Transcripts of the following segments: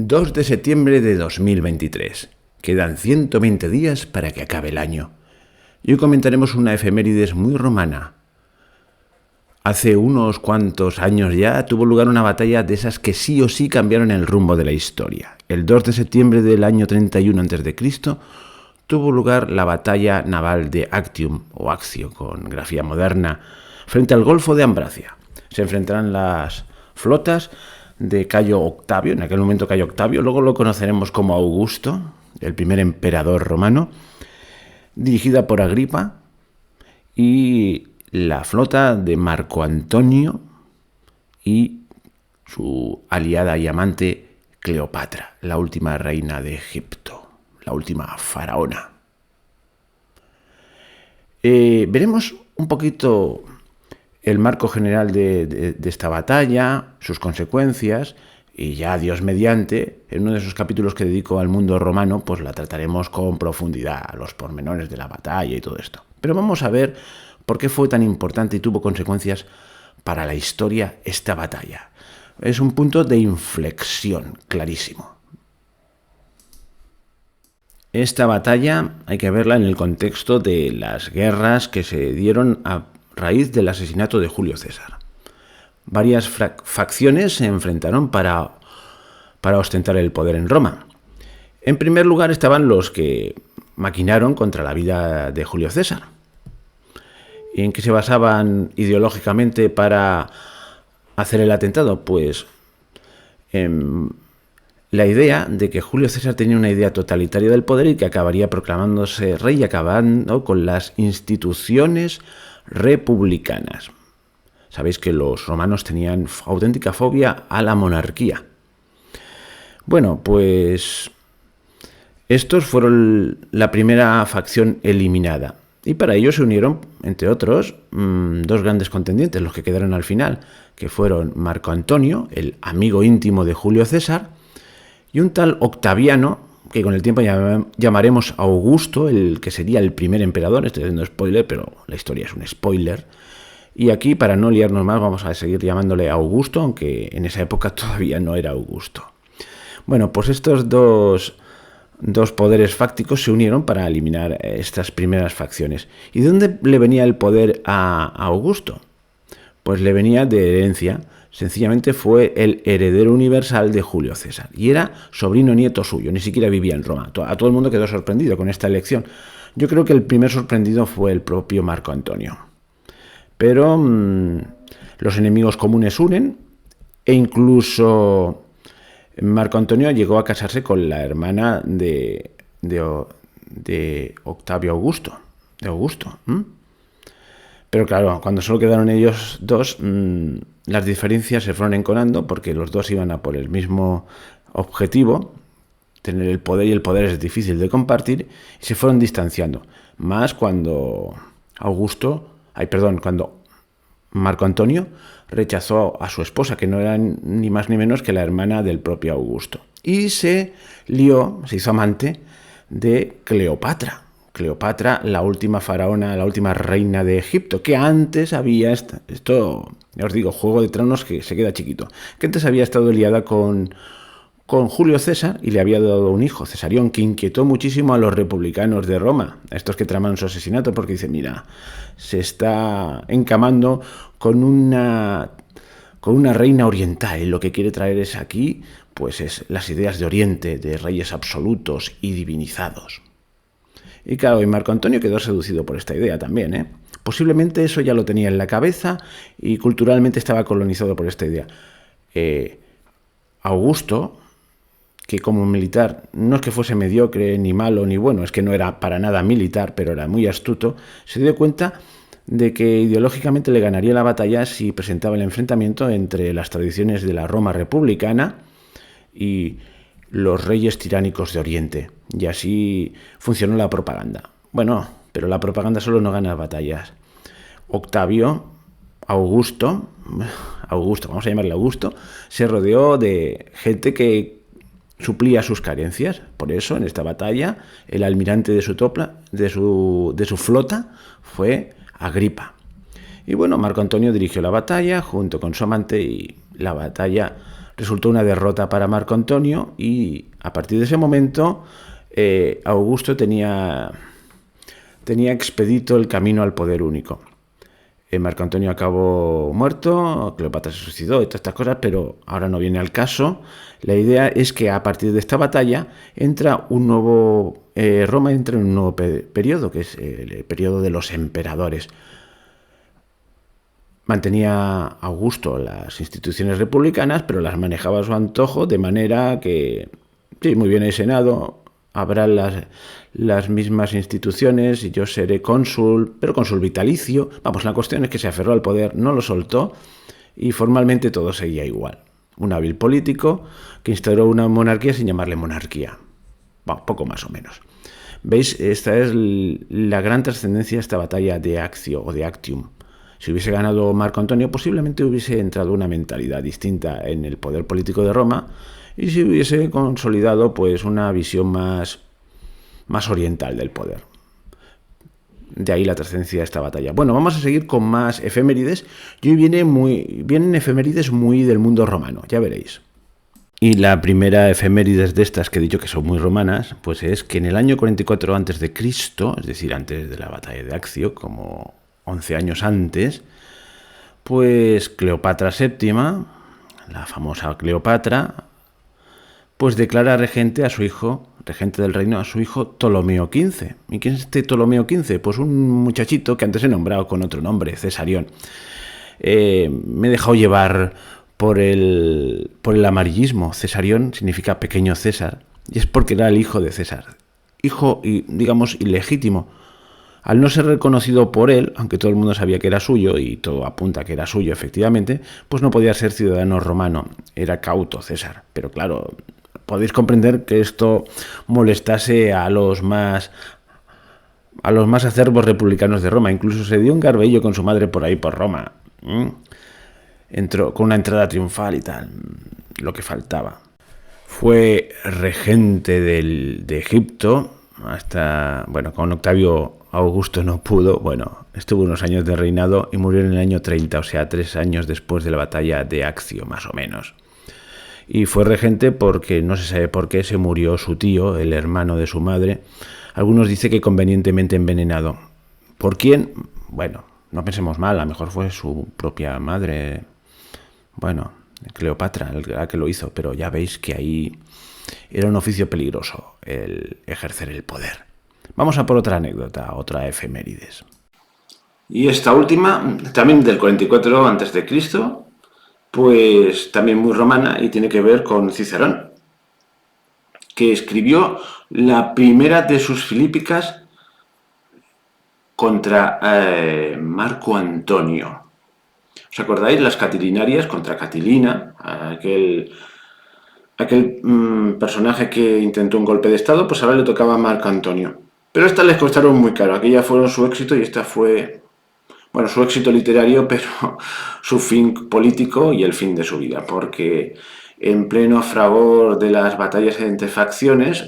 2 de septiembre de 2023. Quedan 120 días para que acabe el año. Y hoy comentaremos una efemérides muy romana. Hace unos cuantos años ya tuvo lugar una batalla de esas que sí o sí cambiaron el rumbo de la historia. El 2 de septiembre del año 31 a.C. tuvo lugar la batalla naval de Actium, o Accio, con grafía moderna, frente al Golfo de Ambracia. Se enfrentarán las flotas de Cayo Octavio, en aquel momento Cayo Octavio, luego lo conoceremos como Augusto, el primer emperador romano, dirigida por Agripa, y la flota de Marco Antonio y su aliada y amante Cleopatra, la última reina de Egipto, la última faraona. Veremos un poquito el marco general de esta batalla, sus consecuencias, y ya Dios mediante, en uno de esos capítulos que dedico al mundo romano, pues la trataremos con profundidad, los pormenores de la batalla y todo esto. Pero vamos a ver por qué fue tan importante y tuvo consecuencias para la historia esta batalla. Es un punto de inflexión clarísimo. Esta batalla hay que verla en el contexto de las guerras que se dieron a raíz del asesinato de Julio César. Varias facciones se enfrentaron para ostentar el poder en Roma. En primer lugar estaban los que maquinaron contra la vida de Julio César. ¿Y en qué se basaban ideológicamente para hacer el atentado? Pues en la idea de que Julio César tenía una idea totalitaria del poder y que acabaría proclamándose rey y acabando con las instituciones republicanas. Sabéis que los romanos tenían auténtica fobia a la monarquía. Bueno, pues estos fueron la primera facción eliminada. Y para ello se unieron, entre otros, dos grandes contendientes, los que quedaron al final, que fueron Marco Antonio, el amigo íntimo de Julio César, y un tal Octaviano, que con el tiempo llamaremos Augusto, el que sería el primer emperador. Estoy haciendo spoiler, pero la historia es un spoiler. Y aquí, para no liarnos más, vamos a seguir llamándole Augusto, aunque en esa época todavía no era Augusto. Bueno, pues estos dos poderes fácticos se unieron para eliminar estas primeras facciones. ¿Y de dónde le venía el poder a Augusto? Pues le venía de herencia. Sencillamente fue el heredero universal de Julio César. Y era sobrino nieto suyo, ni siquiera vivía en Roma. A todo el mundo quedó sorprendido con esta elección. Yo creo que el primer sorprendido fue el propio Marco Antonio. Pero los enemigos comunes unen, e incluso Marco Antonio llegó a casarse con la hermana de Octavio Augusto. Pero claro, cuando solo quedaron ellos dos, las diferencias se fueron enconando porque los dos iban a por el mismo objetivo, tener el poder, y el poder es difícil de compartir, y se fueron distanciando. Más cuando cuando Marco Antonio rechazó a su esposa, que no era ni más ni menos que la hermana del propio Augusto. Y se hizo amante de Cleopatra. Cleopatra, la última faraona, la última reina de Egipto, que antes había, esto ya os digo, Juego de Tronos que se queda chiquito, que antes había estado liada con Julio César y le había dado un hijo, Cesarión, que inquietó muchísimo a los republicanos de Roma, a estos que traman su asesinato, porque dicen, mira, se está encamando con una reina oriental, y lo que quiere traer es aquí, pues es las ideas de Oriente, de reyes absolutos y divinizados. Y claro, y Marco Antonio quedó seducido por esta idea también, Posiblemente eso ya lo tenía en la cabeza y culturalmente estaba colonizado por esta idea. Augusto, que como militar no es que fuese mediocre, ni malo, ni bueno, es que no era para nada militar, pero era muy astuto, se dio cuenta de que ideológicamente le ganaría la batalla si presentaba el enfrentamiento entre las tradiciones de la Roma republicana y los reyes tiránicos de Oriente. Y así funcionó la propaganda. Bueno, pero la propaganda solo no gana batallas. Augusto, vamos a llamarle Augusto, se rodeó de gente que suplía sus carencias. Por eso, en esta batalla, el almirante de su flota fue Agripa. Y bueno, Marco Antonio dirigió la batalla junto con su amante, y la batalla resultó una derrota para Marco Antonio y a partir de ese momento Augusto tenía expedito el camino al poder único. Marco Antonio acabó muerto, Cleopatra se suicidó y todas estas cosas, pero ahora no viene al caso. La idea es que a partir de esta batalla Roma entra en un nuevo periodo, que es el periodo de los emperadores. Mantenía Augusto las instituciones republicanas, pero las manejaba a su antojo, de manera que, sí, muy bien el Senado, habrá las mismas instituciones y yo seré cónsul, pero cónsul vitalicio. Vamos, la cuestión es que se aferró al poder, no lo soltó y formalmente todo seguía igual. Un hábil político que instauró una monarquía sin llamarle monarquía. Bueno, poco más o menos. ¿Veis? Esta es la gran trascendencia de esta batalla de Accio o de Actium. Si hubiese ganado Marco Antonio, posiblemente hubiese entrado una mentalidad distinta en el poder político de Roma y se hubiese consolidado pues una visión más oriental del poder. De ahí la trascendencia de esta batalla. Bueno, vamos a seguir con más efemérides. Y hoy vienen efemérides muy del mundo romano, ya veréis. Y la primera efemérides de estas que he dicho que son muy romanas, pues es que en el año 44 a.C., es decir, antes de la batalla de Accio, como 11 años antes, pues Cleopatra VII, la famosa Cleopatra, pues declara regente del reino a su hijo Ptolomeo XV. ¿Y quién es este Ptolomeo XV? Pues un muchachito que antes he nombrado con otro nombre, Cesarión. Me he dejado llevar por el amarillismo. Cesarión significa pequeño César, y es porque era el hijo de César. Hijo, digamos, ilegítimo. Al no ser reconocido por él, aunque todo el mundo sabía que era suyo, y todo apunta a que era suyo efectivamente, pues no podía ser ciudadano romano, era cauto César. Pero claro, podéis comprender que esto molestase a los más acerbos republicanos de Roma. Incluso se dio un garbello con su madre por ahí, por Roma. Entró con una entrada triunfal y tal, lo que faltaba. Fue regente de Egipto hasta, bueno, con Octavio Augusto no pudo, bueno, estuvo unos años de reinado y murió en el año 30, o sea, 3 años después de la batalla de Accio, más o menos. Y fue regente porque no se sabe por qué se murió su tío, el hermano de su madre. Algunos dicen que convenientemente envenenado. ¿Por quién? Bueno, no pensemos mal, a lo mejor fue su propia madre, bueno, Cleopatra, la que lo hizo, pero ya veis que ahí era un oficio peligroso el ejercer el poder. Vamos a por otra anécdota, otra efemérides. Y esta última, también del 44 a.C., pues también muy romana y tiene que ver con Cicerón, que escribió la primera de sus filípicas contra Marco Antonio. ¿Os acordáis? Las Catilinarias contra Catilina, aquel personaje que intentó un golpe de estado, pues ahora le tocaba a Marco Antonio. Pero estas les costaron muy caro, aquellas fueron su éxito y esta fue, bueno, su éxito literario, pero su fin político y el fin de su vida, porque en pleno fragor de las batallas entre facciones,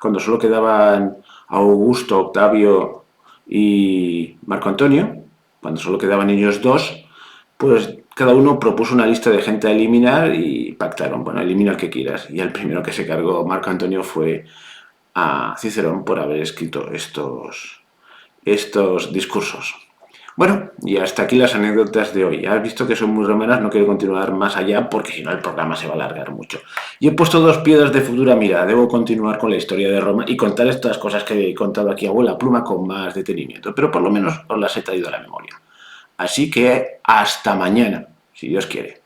cuando solo quedaban Augusto, Octavio y Marco Antonio, cuando solo quedaban ellos dos, pues cada uno propuso una lista de gente a eliminar y pactaron, bueno, elimina al que quieras. Y el primero que se cargó Marco Antonio fue a Cicerón por haber escrito estos discursos. Bueno, y hasta aquí las anécdotas de hoy. Ya has visto que son muy romanas, no quiero continuar más allá porque si no el programa se va a alargar mucho. Y he puesto 2 piedras de futura mirada. Debo continuar con la historia de Roma y contar estas cosas que he contado aquí a vuela pluma con más detenimiento, pero por lo menos os las he traído a la memoria. Así que hasta mañana, si Dios quiere.